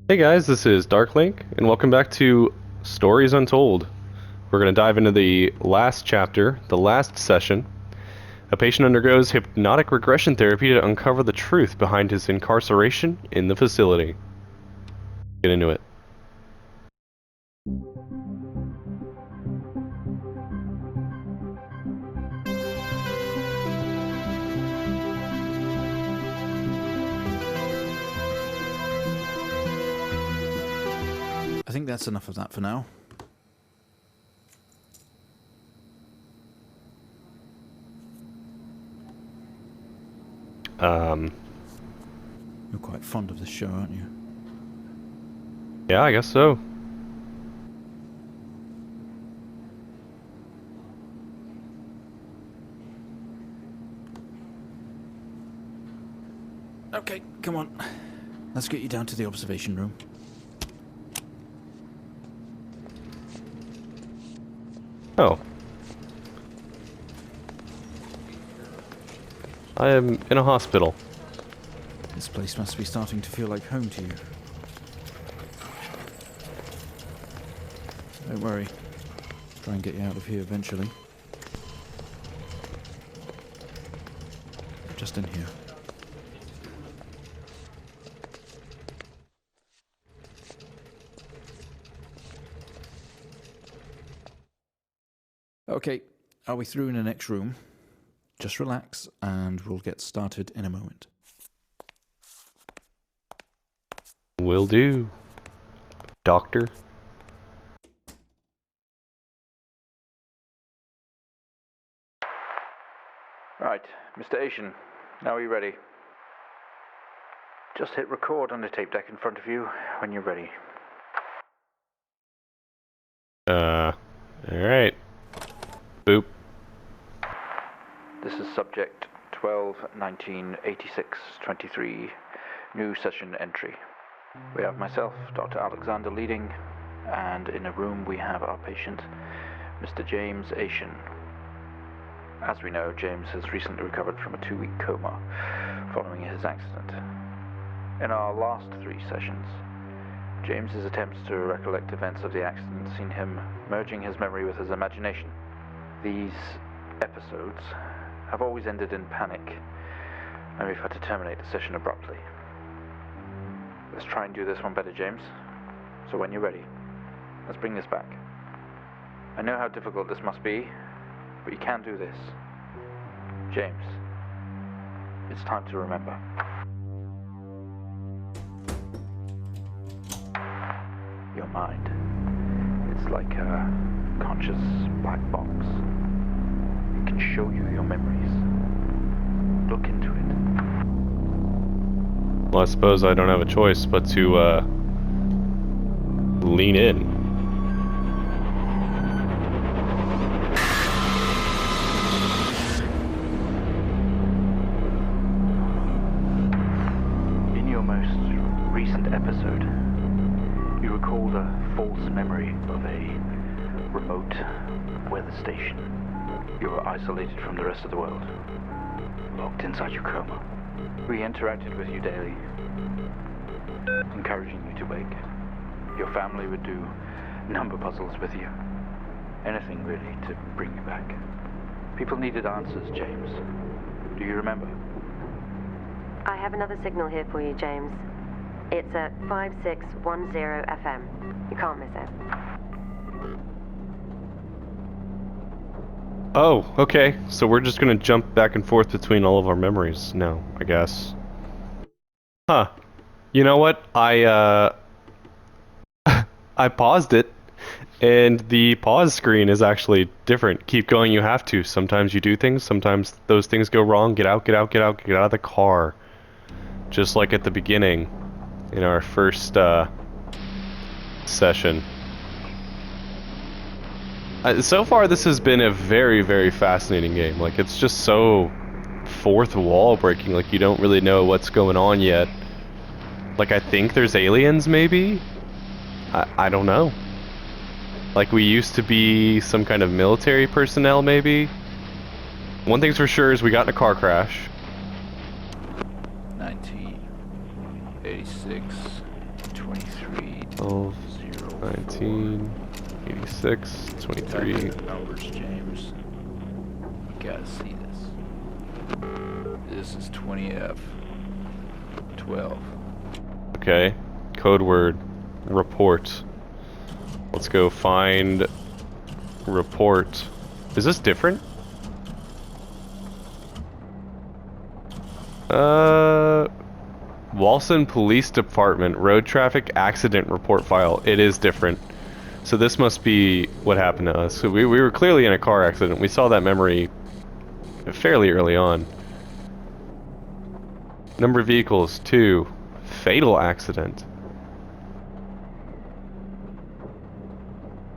Hey guys, this is Darklink, and welcome back to Stories Untold. We're going to dive into the last chapter, the last session. A patient undergoes hypnotic regression therapy to uncover the truth behind his incarceration in the facility. Get into it. I think that's enough of that for now. You're quite fond of this show, aren't you? Yeah, I guess so. Okay, come on. Let's get you down to the observation room. Oh. I am in a hospital. This place must be starting to feel like home to you. Don't worry. Try and get you out of here eventually. Just in here. Okay, are we through in the next room? Just relax and we'll get started in a moment. Will do. Doctor. Right, Mr. Aiton, now are you ready? Just hit record on the tape deck in front of you when you're ready. Alright. Boop. This is subject 12-19-86-23, new session entry. We have myself, Dr. Alexander leading, and in a room we have our patient, Mr. James Aiton. As we know, James has recently recovered from a 2-week coma following his accident. In our last 3 sessions, James's attempts to recollect events of the accident seen him merging his memory with his imagination. These episodes have always ended in panic, and we've had to terminate the session abruptly. Let's try and do this one better, James. So when you're ready, let's bring this back. I know how difficult this must be, but you can do this. James, it's time to remember. Your mind, it's like a conscious black box. It can show you your memories. Look into it. Well, I suppose I don't have a choice but to, lean in. In your most recent episode, you recalled a false memory of a remote weather station. You were isolated from the rest of the world, locked inside your coma. We interacted with you daily, encouraging you to wake. Your family would do number puzzles with you. Anything really to bring you back. People needed answers, James. Do you remember? I have another signal here for you, James. It's at 5610 FM. You can't miss it. Oh, okay. So we're just gonna jump back and forth between all of our memories now, I guess. Huh. You know what? I paused it, and the pause screen is actually different. Keep going, you have to. Sometimes you do things, sometimes those things go wrong. Get out, get out, get out, get out of the car. Just like at the beginning, in our first, session. So far, this has been a very, very fascinating game. Like, it's just so fourth wall breaking. Like, you don't really know what's going on yet. Like, I think there's aliens, maybe? I don't know. Like, we used to be some kind of military personnel, maybe? One thing's for sure is we got in a car crash. 1986, 23. 26, 23. Hours, James. You gotta see this. This is 20F. 12. Okay. Code word. Report. Let's go find report. Is this different? Walson Police Department Road Traffic Accident Report File. It is different. So this must be what happened to us. So we were clearly in a car accident. We saw that memory fairly early on. Number of vehicles, 2. Fatal accident.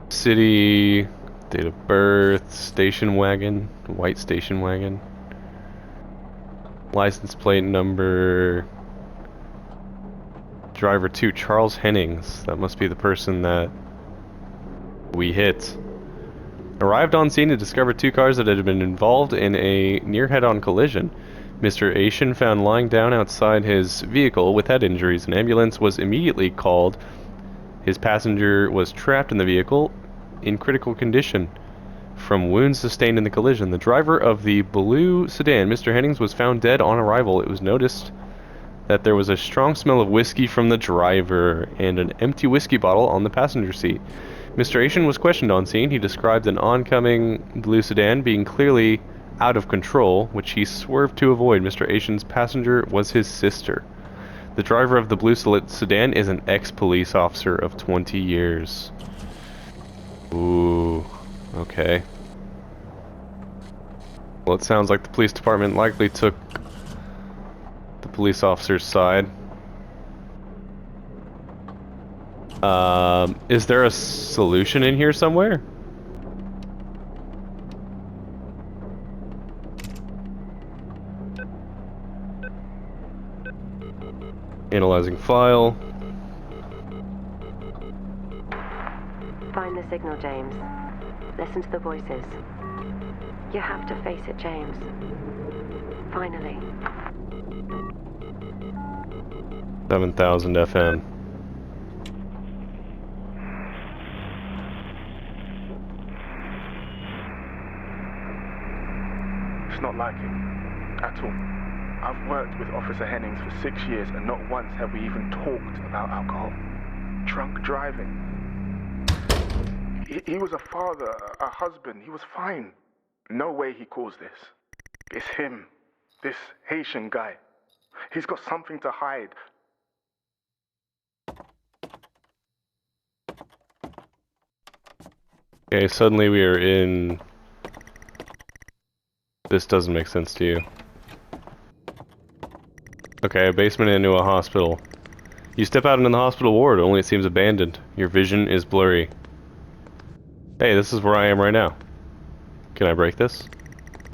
City, date of birth, station wagon, white station wagon. License plate number. Driver 2, Charles Hennings. That must be the person that we hit. Arrived on scene and discovered 2 cars that had been involved in a near head-on collision. Mr. Aiton found lying down outside his vehicle with head injuries. An ambulance was immediately called. His passenger was trapped in the vehicle in critical condition from wounds sustained in the collision. The driver of the blue sedan, Mr. Hennings, was found dead on arrival. It was noticed that there was a strong smell of whiskey from the driver and an empty whiskey bottle on the passenger seat. Mr. Aiton was questioned on scene. He described an oncoming blue sedan being clearly out of control, which he swerved to avoid. Mr. Aiton's passenger was his sister. The driver of the blue sedan is an ex-police officer of 20 years. Ooh, okay. Well, it sounds like the police department likely took the police officer's side. Is there a solution in here somewhere? Analyzing file. Find the signal, James. Listen to the voices. You have to face it, James. Finally. 7,000 FM. It's not like him, at all. I've worked with Officer Hennings for 6 years and not once have we even talked about alcohol. Drunk driving. He was a father, a husband, he was fine. No way he caused this. It's him, this Haitian guy. He's got something to hide. Okay, suddenly we are in... This doesn't make sense to you. Okay, a basement into a hospital. You step out into the hospital ward, only it seems abandoned. Your vision is blurry. Hey, this is where I am right now. Can I break this?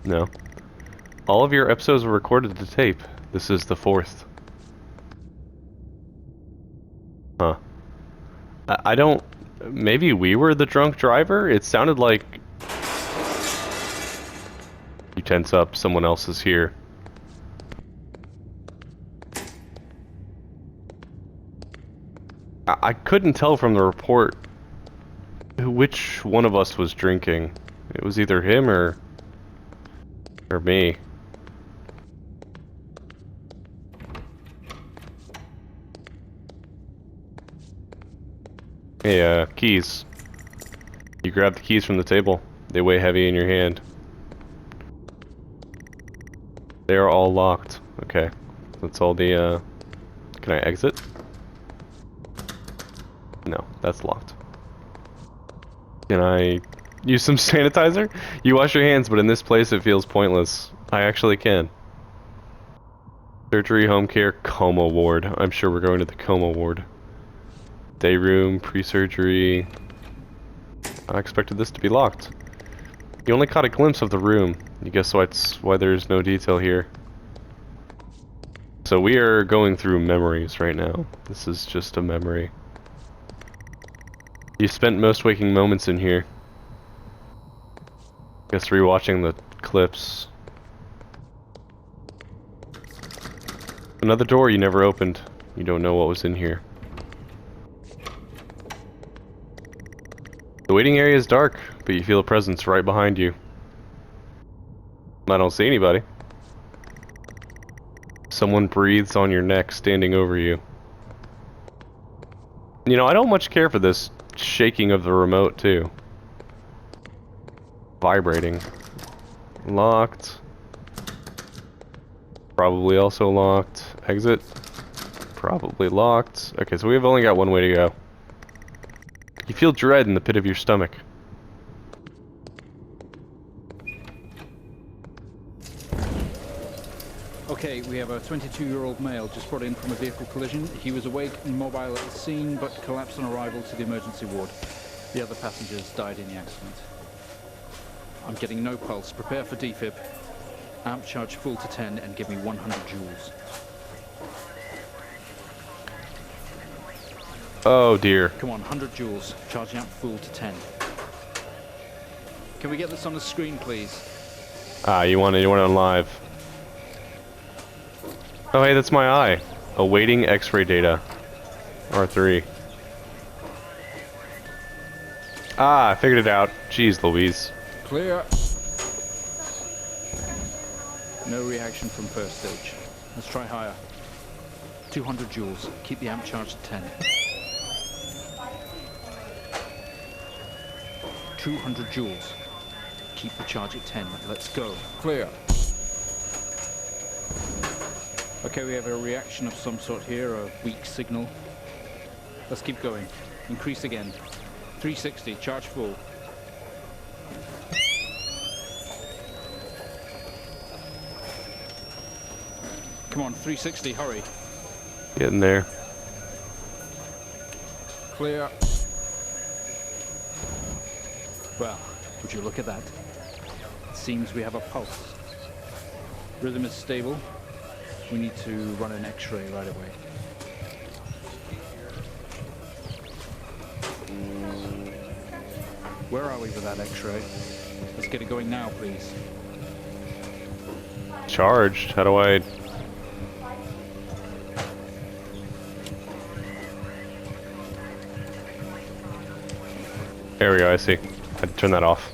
No. All of your episodes were recorded to tape. This is the 4th. Huh. I don't... Maybe we were the drunk driver? It sounded like... You tense up, someone else is here. I couldn't tell from the report which one of us was drinking. It was either him or me. Hey, keys. You grab the keys from the table. They weigh heavy in your hand. They are all locked. Okay. That's all the, Can I exit? No, that's locked. Can I use some sanitizer? You wash your hands, but in this place it feels pointless. I actually can. Surgery, home care, coma ward. I'm sure we're going to the coma ward. Day room, pre-surgery. I expected this to be locked. You only caught a glimpse of the room. You guess that's why there's no detail here. So we are going through memories right now. This is just a memory. You spent most waking moments in here. Guess rewatching the clips. Another door you never opened. You don't know what was in here. The waiting area is dark, but you feel a presence right behind you. I don't see anybody. Someone breathes on your neck, standing over you. You know, I don't much care for this shaking of the remote, too. Vibrating. Locked. Probably also locked. Exit. Probably locked. Okay, so we've only got one way to go. You feel dread in the pit of your stomach. Okay, we have a 22-year-old male just brought in from a vehicle collision. He was awake and mobile at the scene, but collapsed on arrival to the emergency ward. The other passengers died in the accident. I'm getting no pulse. Prepare for defib. Amp charge full to 10 and give me 100 joules. Oh dear. Come on, 100 joules. Charge amp full to 10. Can we get this on the screen, please? Ah, you want it on live. Oh hey, that's my eye. Awaiting X-ray data. R3. Ah, I figured it out. Jeez Louise. Clear. No reaction from first stage. Let's try higher. 200 joules. Keep the amp charged at 10. 200 joules. Keep the charge at 10. Let's go. Clear. Okay, we have a reaction of some sort here, a weak signal. Let's keep going. Increase again. 360, charge full. Come on, 360, hurry. Getting there. Clear. Well, would you look at that? It seems we have a pulse. Rhythm is stable. We need to run an X-ray right away. Where are we with that X-ray? Let's get it going now, please. Charged? How do I... There we go, I see. I had to turn that off.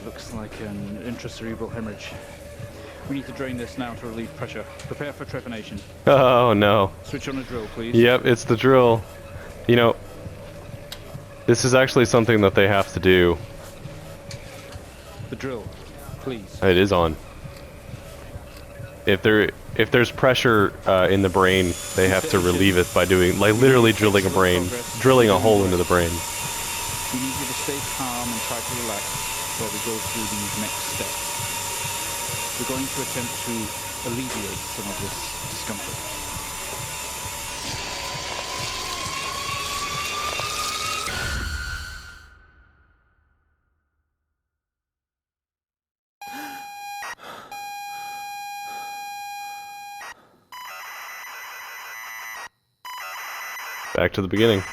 Looks like an intracerebral hemorrhage. We need to drain this now to relieve pressure. Prepare for trepanation. Oh no. Switch on a drill, please. Yep, it's the drill. You know, this is actually something that they have to do. The drill, please. It is on. If there's pressure in the brain, they have to relieve it by doing, like, literally drilling a hole into the brain. We need you to stay calm and try to relax while we go through these next steps. We're going to attempt to alleviate some of this discomfort. Back to the beginning.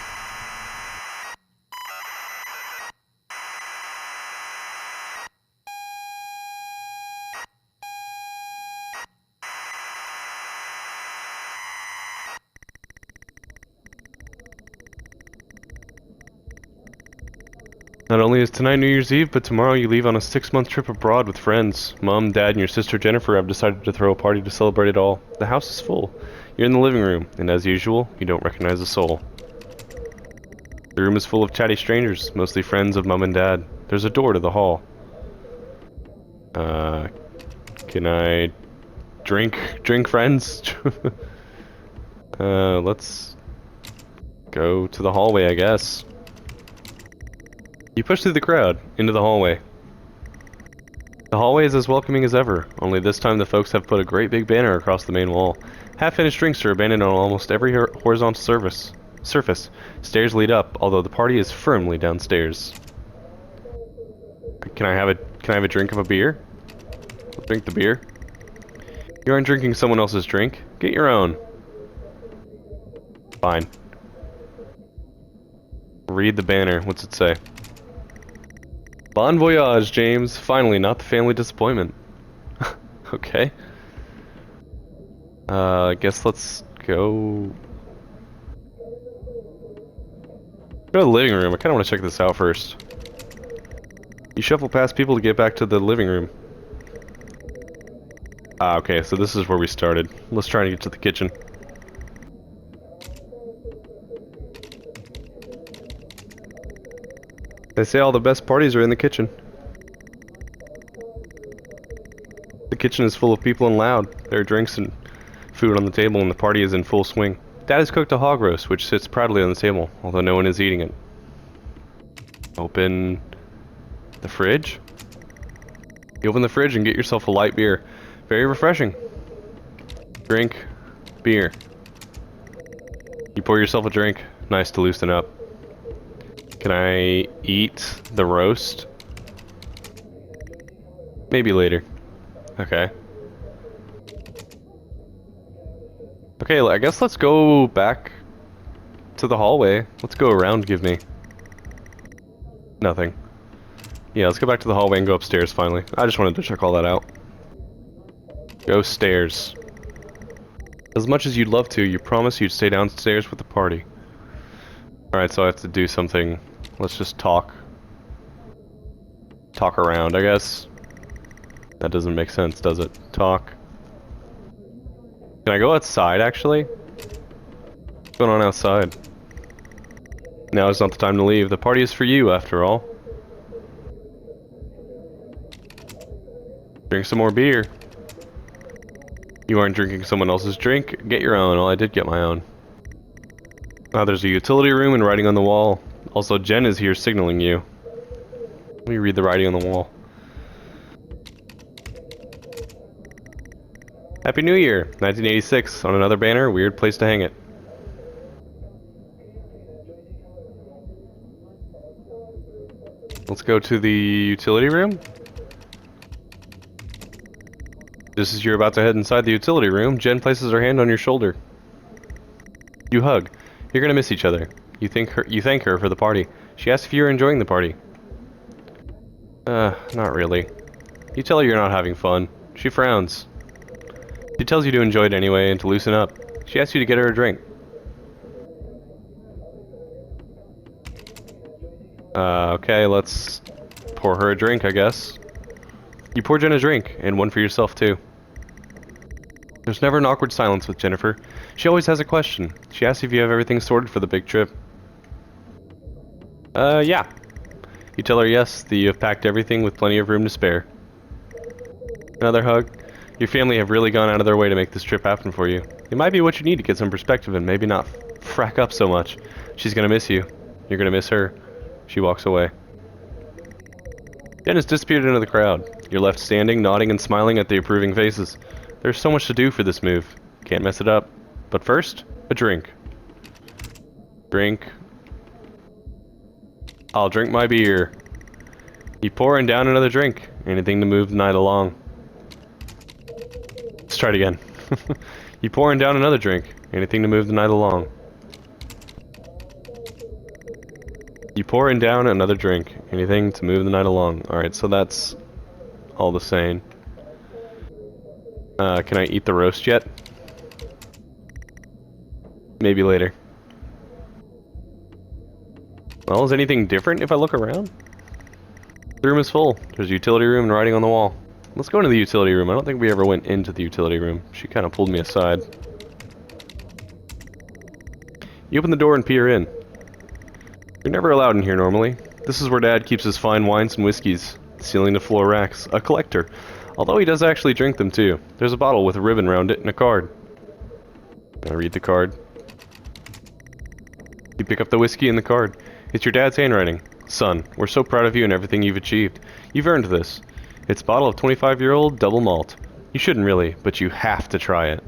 Not only is tonight New Year's Eve, but tomorrow you leave on a 6-month trip abroad with friends. Mom, Dad, and your sister Jennifer have decided to throw a party to celebrate it all. The house is full. You're in the living room, and as usual, you don't recognize a soul. The room is full of chatty strangers, mostly friends of Mom and Dad. There's a door to the hall. Can I drink friends? Let's go to the hallway, I guess. You push through the crowd, into the hallway. The hallway is as welcoming as ever, only this time the folks have put a great big banner across the main wall. Half-finished drinks are abandoned on almost every horizontal surface. Stairs lead up, although the party is firmly downstairs. Can I have a drink of a beer? I'll drink the beer. You aren't drinking someone else's drink. Get your own. Fine. Read the banner. What's it say? Bon voyage, James. Finally, not the family disappointment. Okay. I guess let's go... Go to the living room. I kind of want to check this out first. You shuffle past people to get back to the living room. Ah, okay, so this is where we started. Let's try to get to the kitchen. They say all the best parties are in the kitchen. The kitchen is full of people and loud. There are drinks and food on the table and the party is in full swing. Dad has cooked a hog roast, which sits proudly on the table, although no one is eating it. Open the fridge. You open the fridge and get yourself a light beer. Very refreshing. Drink beer. You pour yourself a drink. Nice to loosen up. Can I eat the roast? Maybe later. Okay. Okay, I guess let's go back to the hallway. Let's go around, give me. Nothing. Yeah, let's go back to the hallway and go upstairs finally. I just wanted to check all that out. Go stairs. As much as you'd love to, you promised you'd stay downstairs with the party. Alright, so I have to do something. Let's just talk. Talk around, I guess. That doesn't make sense, does it? Talk. Can I go outside, actually? What's going on outside? Now is not the time to leave. The party is for you, after all. Drink some more beer. You aren't drinking someone else's drink. Get your own. Well, I did get my own. Now there's a utility room and writing on the wall. Also, Jen is here signaling you. Let me read the writing on the wall. Happy New Year, 1986. On another banner, weird place to hang it. Let's go to the utility room. Just as you're about to head inside the utility room, Jen places her hand on your shoulder. You hug. You're gonna miss each other. You thank her for the party. She asks if you're enjoying the party. Not really. You tell her you're not having fun. She frowns. She tells you to enjoy it anyway and to loosen up. She asks you to get her a drink. Okay, let's pour her a drink, I guess. You pour Jen a drink, and one for yourself too. There's never an awkward silence with Jennifer. She always has a question. She asks if you have everything sorted for the big trip. Yeah. You tell her yes, that you have packed everything with plenty of room to spare. Another hug. Your family have really gone out of their way to make this trip happen for you. It might be what you need to get some perspective and maybe not frack up so much. She's gonna miss you. You're gonna miss her. She walks away. Jen has disappeared into the crowd. You're left standing, nodding and smiling at the approving faces. There's so much to do for this move. Can't mess it up. But first, a drink. Drink. I'll drink my beer. You pour and down another drink. Anything to move the night along. Let's try it again. You pour and down another drink. Anything to move the night along. You pour and down another drink. Anything to move the night along. Alright, so that's all the same. Can I eat the roast yet? Maybe later. Well, is anything different if I look around? The room is full. There's a utility room and writing on the wall. Let's go into the utility room. I don't think we ever went into the utility room. She kind of pulled me aside. You open the door and peer in. You're never allowed in here normally. This is where Dad keeps his fine wines and whiskeys. Ceiling to floor racks. A collector. Although he does actually drink them too. There's a bottle with a ribbon around it and a card. I read the card. You pick up the whiskey and the card. It's your dad's handwriting. Son, we're so proud of you and everything you've achieved. You've earned this. It's a bottle of 25-year-old double malt. You shouldn't really, but you have to try it.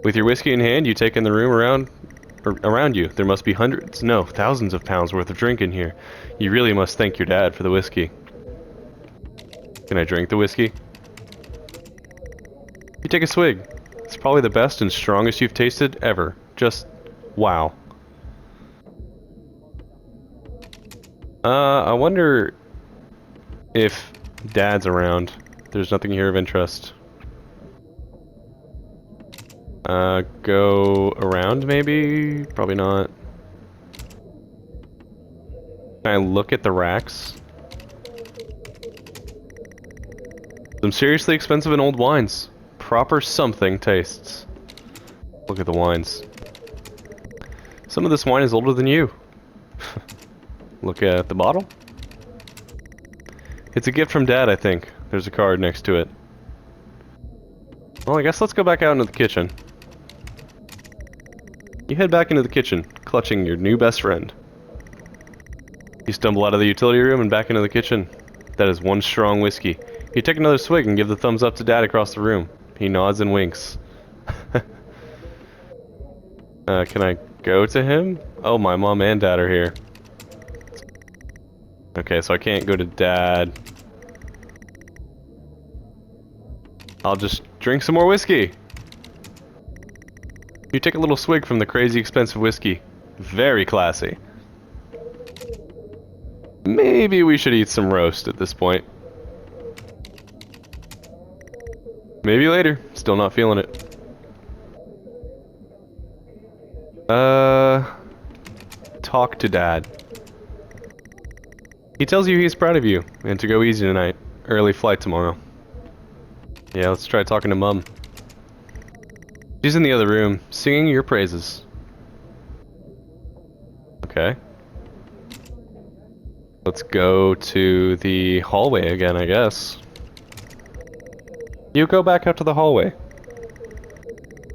With your whiskey in hand, you take in the room around you. There must be hundreds, no, thousands of pounds worth of drink in here. You really must thank your dad for the whiskey. Can I drink the whiskey? You take a swig. It's probably the best and strongest you've tasted ever. Just wow. I wonder if Dad's around. There's nothing here of interest. Go around maybe? Probably not. Can I look at the racks? Some seriously expensive and old wines. Proper something tastes. Look at the wines. Some of this wine is older than you. Look at the bottle. It's a gift from Dad, I think. There's a card next to it. Well, I guess let's go back out into the kitchen. You head back into the kitchen, clutching your new best friend. You stumble out of the utility room and back into the kitchen. That is one strong whiskey. You take another swig and give the thumbs up to Dad across the room. He nods and winks. Can I go to him? Oh, my mom and Dad are here. Okay, so I can't go to Dad. I'll just drink some more whiskey. You take a little swig from the crazy expensive whiskey. Very classy. Maybe we should eat some roast at this point. Maybe later. Still not feeling it. Talk to Dad. He tells you he's proud of you, and to go easy tonight. Early flight tomorrow. Yeah, let's try talking to Mum. She's in the other room, singing your praises. Okay. Let's go to the hallway again, I guess. You go back out to the hallway.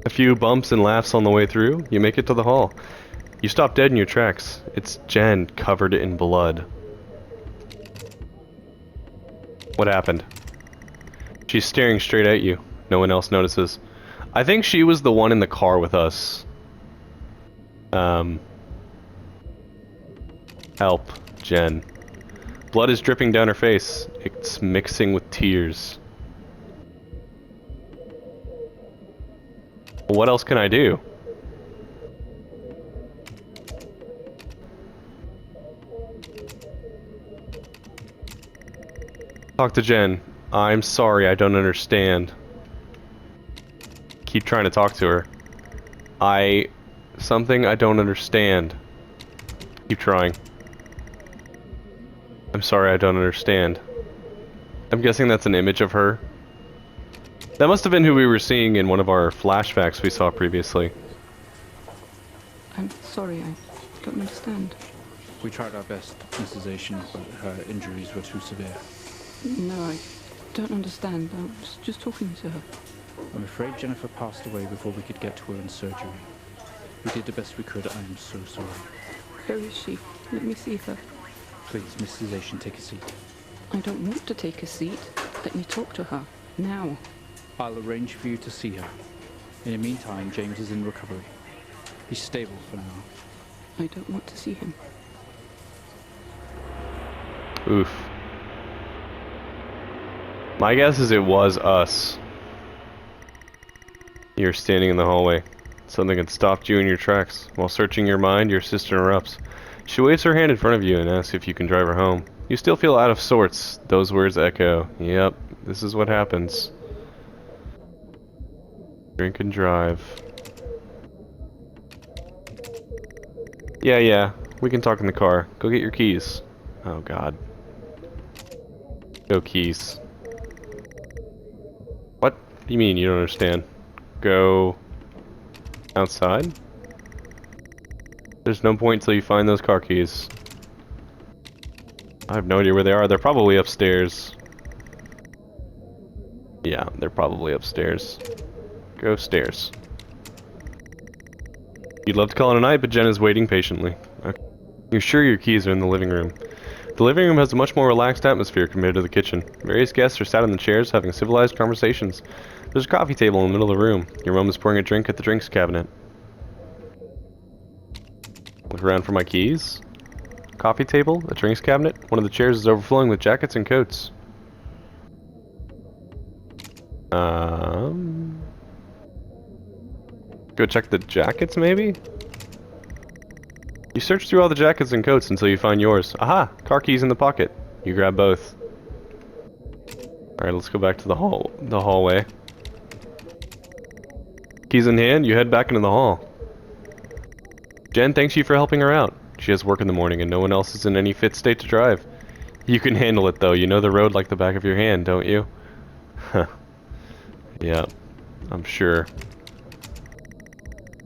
A few bumps and laughs on the way through, you make it to the hall. You stop dead in your tracks. It's Jen, covered in blood. What happened? She's staring straight at you. No one else notices. I think she was the one in the car with us. Help, Jen. Blood is dripping down her face. It's mixing with tears. What else can I do? Talk to Jen. I'm sorry, I don't understand. Keep trying to talk to her. Something I don't understand. Keep trying. I'm sorry, I don't understand. I'm guessing that's an image of her. That must have been who we were seeing in one of our flashbacks we saw previously. I'm sorry, I don't understand. We tried our best, Mrs. Aiton, but her injuries were too severe. No, I don't understand. I was just talking to her. I'm afraid Jennifer passed away before we could get to her in surgery. We did the best we could. I am so sorry. Where is she? Let me see her. Please, Mrs. Aiton, take a seat. I don't want to take a seat. Let me talk to her. Now. I'll arrange for you to see her. In the meantime, James is in recovery. He's stable for now. I don't want to see him. Oof. My guess is it was us. You're standing in the hallway. Something had stopped you in your tracks. While searching your mind, your sister erupts. She waves her hand in front of you and asks if you can drive her home. You still feel out of sorts. Those words echo. Yep, this is what happens. Drink and drive. Yeah, we can talk in the car. Go get your keys. Oh god. Go keys. What do you mean you don't understand? Go outside? There's no point until you find those car keys. I have no idea where they are. They're probably upstairs. Yeah, they're probably upstairs. Go stairs. You'd love to call it a night, but Jen is waiting patiently. Okay. You're sure your keys are in the living room. The living room has a much more relaxed atmosphere compared to the kitchen. Various guests are sat in the chairs having civilized conversations. There's a coffee table in the middle of the room. Your mom is pouring a drink at the drinks cabinet. Look around for my keys. Coffee table, a drinks cabinet. One of the chairs is overflowing with jackets and coats. Go check the jackets, maybe? You search through all the jackets and coats until you find yours. Aha! Car keys in the pocket. You grab both. Alright, let's go back to the hallway. Keys in hand, you head back into the hall. Jen thanks you for helping her out. She has work in the morning and no one else is in any fit state to drive. You can handle it though. You know the road like the back of your hand, don't you? Huh. Yeah, I'm sure.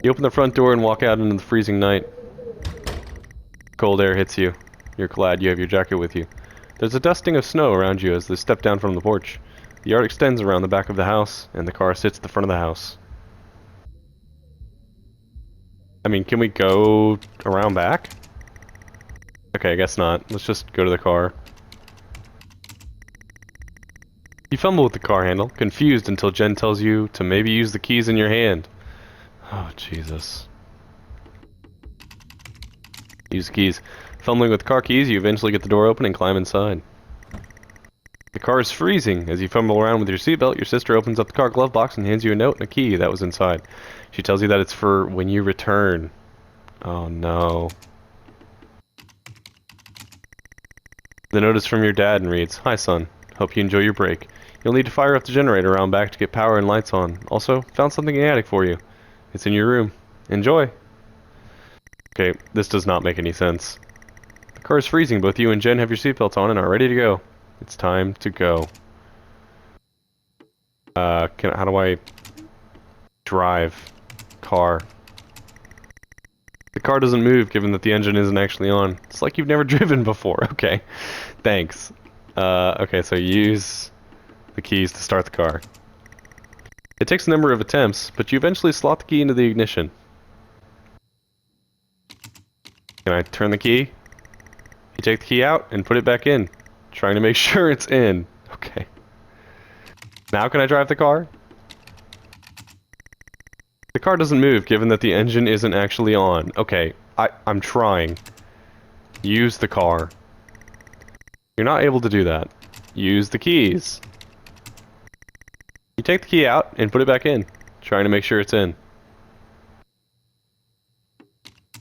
You open the front door and walk out into the freezing night. Cold air hits you. You're glad you have your jacket with you. There's a dusting of snow around you as they step down from the porch. The yard extends around the back of the house, and the car sits at the front of the house. I mean, can we go around back? Okay, I guess not. Let's just go to the car. You fumble with the car handle, confused until Jen tells you to maybe use the keys in your hand. Oh, Jesus. Use the keys. Fumbling with car keys, you eventually get the door open and climb inside. The car is freezing. As you fumble around with your seatbelt, your sister opens up the car glove box and hands you a note and a key that was inside. She tells you that it's for when you return. Oh no. The note is from your dad and reads, "Hi son, hope you enjoy your break. You'll need to fire up the generator around back to get power and lights on. Also, found something in the attic for you. It's in your room. Enjoy." Okay, this does not make any sense. The car is freezing. Both you and Jen have your seatbelts on and are ready to go. It's time to go. How do I drive car? The car doesn't move given that the engine isn't actually on. It's like you've never driven before. Okay, thanks. Okay, so use the keys to start the car. It takes a number of attempts, but you eventually slot the key into the ignition. Can I turn the key? You take the key out and put it back in, trying to make sure it's in. Okay. Now can I drive the car? The car doesn't move given that the engine isn't actually on. Okay, I'm trying. Use the car. You're not able to do that. Use the keys. You take the key out and put it back in, trying to make sure it's in.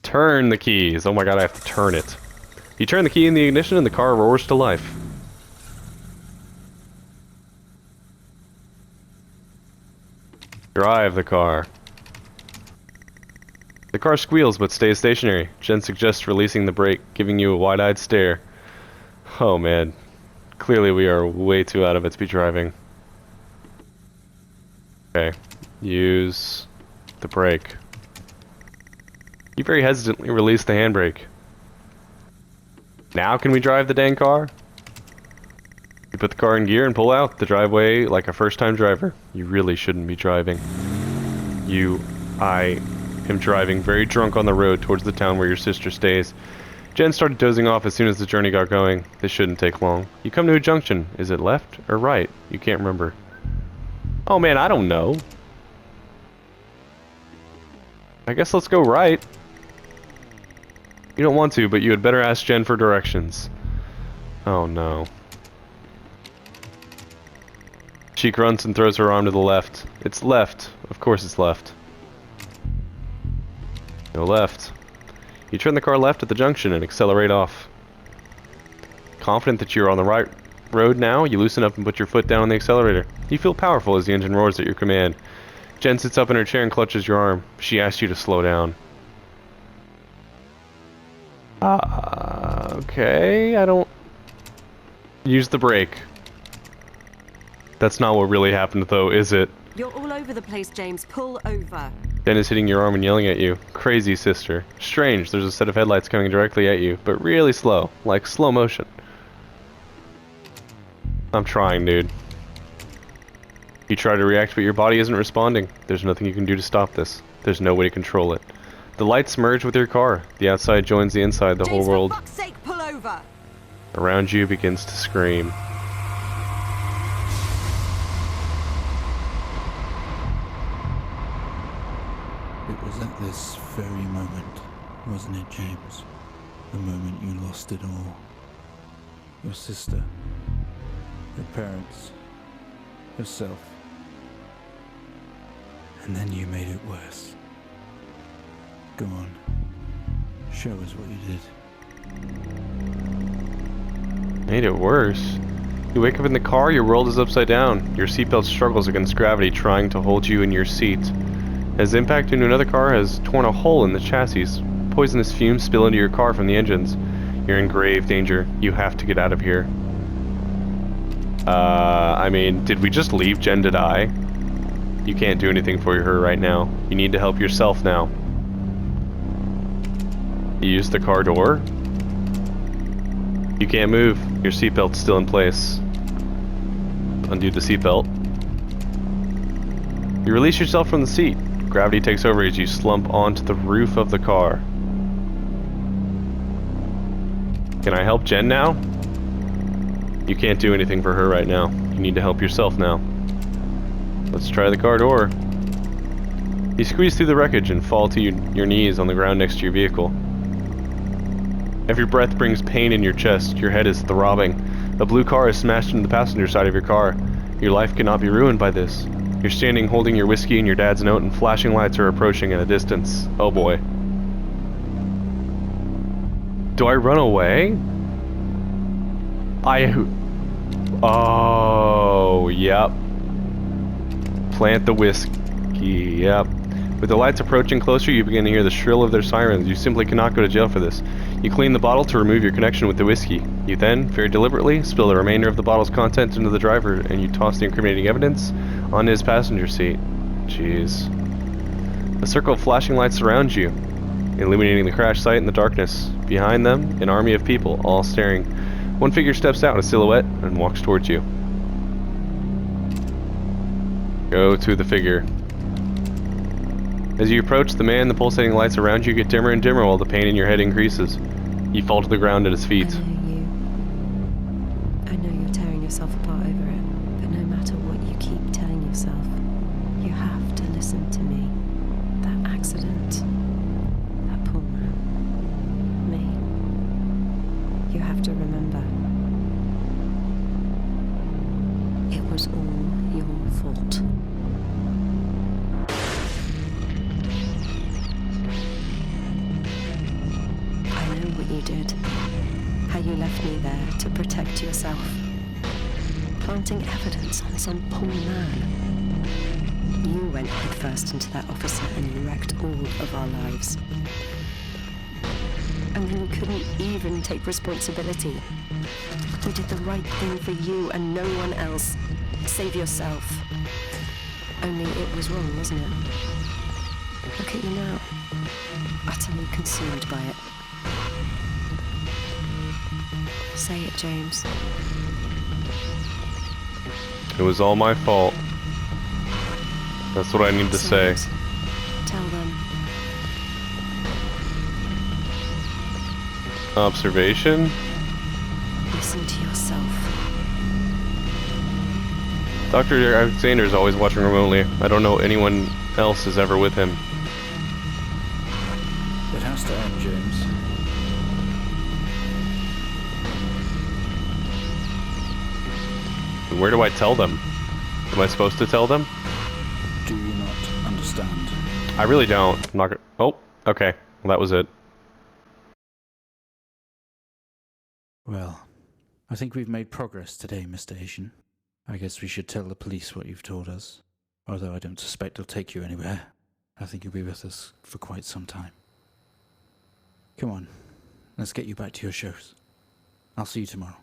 Turn the keys. Oh my god, I have to turn it. You turn the key in the ignition and the car roars to life. Drive the car. The car squeals but stays stationary. Jen suggests releasing the brake, giving you a wide-eyed stare. Oh man. Clearly we are way too out of it to be driving. Okay. Use the brake. You very hesitantly release the handbrake. Now can we drive the dang car? You put the car in gear and pull out the driveway like a first-time driver. You really shouldn't be driving. I am driving very drunk on the road towards the town where your sister stays. Jen started dozing off as soon as the journey got going. This shouldn't take long. You come to a junction. Is it left or right? You can't remember. Oh man, I don't know. I guess let's go right. You don't want to, but you had better ask Jen for directions. Oh no. She grunts and throws her arm to the left. It's left. Of course it's left. Go left. You turn the car left at the junction and accelerate off. Confident that you're on the right road now, you loosen up and put your foot down on the accelerator. You feel powerful as the engine roars at your command. Jen sits up in her chair and clutches your arm. She asks you to slow down. Okay, I don't... Use the brake. That's not what really happened though, is it? You're all over the place, James. Pull over. Jen is hitting your arm and yelling at you. Crazy, sister. Strange, there's a set of headlights coming directly at you, but really slow. Like slow motion. I'm trying, dude. You try to react, but your body isn't responding. There's nothing you can do to stop this. There's no way to control it. The lights merge with your car. The outside joins the inside. The whole world For fuck's sake, pull over. around you begins to scream. It was at this very moment, wasn't it, James? The moment you lost it all. Your sister, your parents, yourself. And then you made it worse. Go on. Show us what you did. Made it worse. You wake up in the car, your world is upside down. Your seatbelt struggles against gravity, trying to hold you in your seat. As impact into another car has torn a hole in the chassis, poisonous fumes spill into your car from the engines. You're in grave danger. You have to get out of here. I mean, did we just leave Jen to die? You can't do anything for her right now. You need to help yourself now. You use the car door? You can't move. Your seatbelt's still in place. Undo the seatbelt. You release yourself from the seat. Gravity takes over as you slump onto the roof of the car. Can I help Jen now? You can't do anything for her right now. You need to help yourself now. Let's try the car door. You squeeze through the wreckage and fall to your knees on the ground next to your vehicle. Every breath brings pain in your chest. Your head is throbbing. A blue car is smashed into the passenger side of your car. Your life cannot be ruined by this. You're standing holding your whiskey and your dad's note, and flashing lights are approaching at a distance. Oh boy. Do I run away? Oh, yep. Plant the whiskey, yep. With the lights approaching closer, you begin to hear the shrill of their sirens. You simply cannot go to jail for this. You clean the bottle to remove your connection with the whiskey. You then, very deliberately, spill the remainder of the bottle's contents into the driver, and you toss the incriminating evidence onto his passenger seat. Jeez. A circle of flashing lights surrounds you, illuminating the crash site in the darkness. Behind them, an army of people, all staring. One figure steps out in a silhouette and walks towards you. Go to the figure. As you approach the man, the pulsating lights around you get dimmer and dimmer while the pain in your head increases. You fall to the ground at his feet. I know you're tearing yourself apart over it, but no matter what you keep telling yourself, you have to listen to me. That accident, that poor man, me. You have to remember, it was all your fault. What you did, how you left me there to protect yourself, planting evidence on some poor man. You went headfirst into that officer and you wrecked all of our lives. And then you couldn't even take responsibility. You did the right thing for you and no one else. Save yourself. Only it was wrong, wasn't it? Look at you now, utterly consumed by it. Say it, James. It was all my fault. That's what I need to say. Tell them. Observation? Listen to yourself. Dr. Alexander is always watching remotely. I don't know anyone else is ever with him. It has to end, James. Where do I tell them? Am I supposed to tell them? Do you not understand? I really don't. I'm not gonna... Oh, okay. Well, that was it. Well, I think we've made progress today, Mr. Aiton. I guess we should tell the police what you've told us. Although I don't suspect they'll take you anywhere. I think you'll be with us for quite some time. Come on, let's get you back to your shows. I'll see you tomorrow.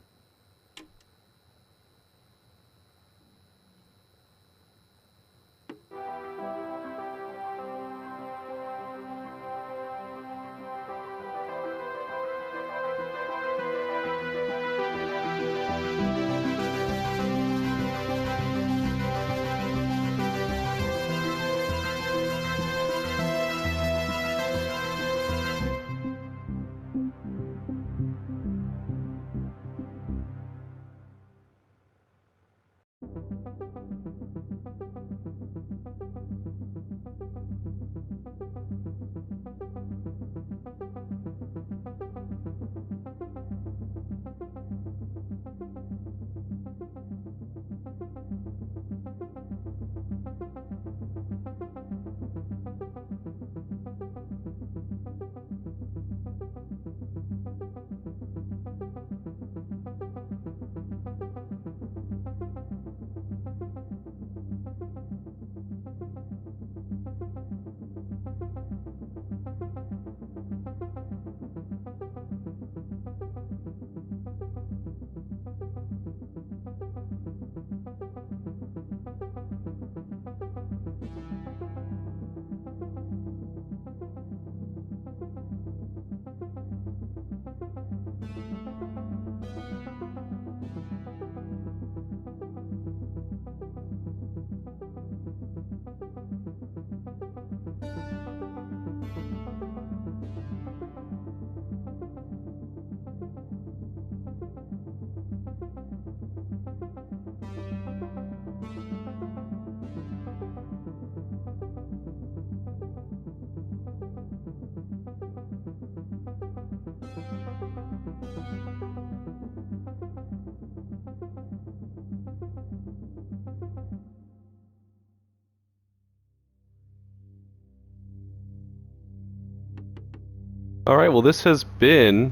Alright, well this has been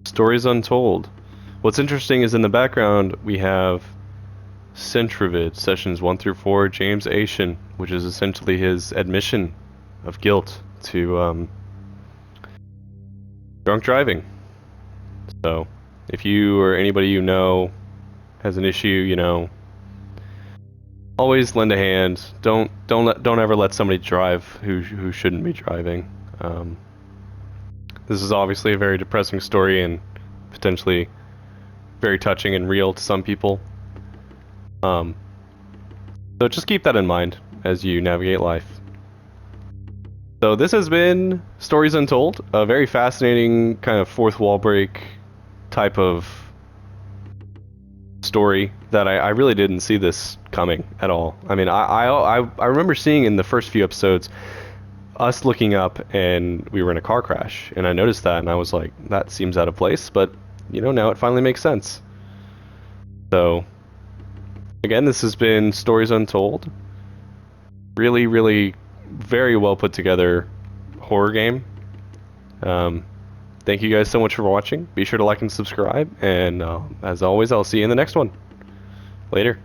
Stories Untold. What's interesting is in the background we have Centrivid, sessions 1 through 4, James Aiton, which is essentially his admission of guilt to drunk driving. So, if you or anybody you know has an issue, you know, always lend a hand. Don't ever let somebody drive who shouldn't be driving. This is obviously a very depressing story and potentially very touching and real to some people. So just keep that in mind as you navigate life. So this has been Stories Untold, a very fascinating kind of fourth wall break type of story that I really didn't see this coming at all. I mean, I remember seeing in the first few episodes us looking up and we were in a car crash, and I noticed that and I was like, that seems out of place, but you know, now it finally makes sense. So again, this has been Stories Untold. Really, really very well put together horror game. Thank you guys so much for watching. Be sure to like and subscribe, and as always, I'll see you in the next one. Later.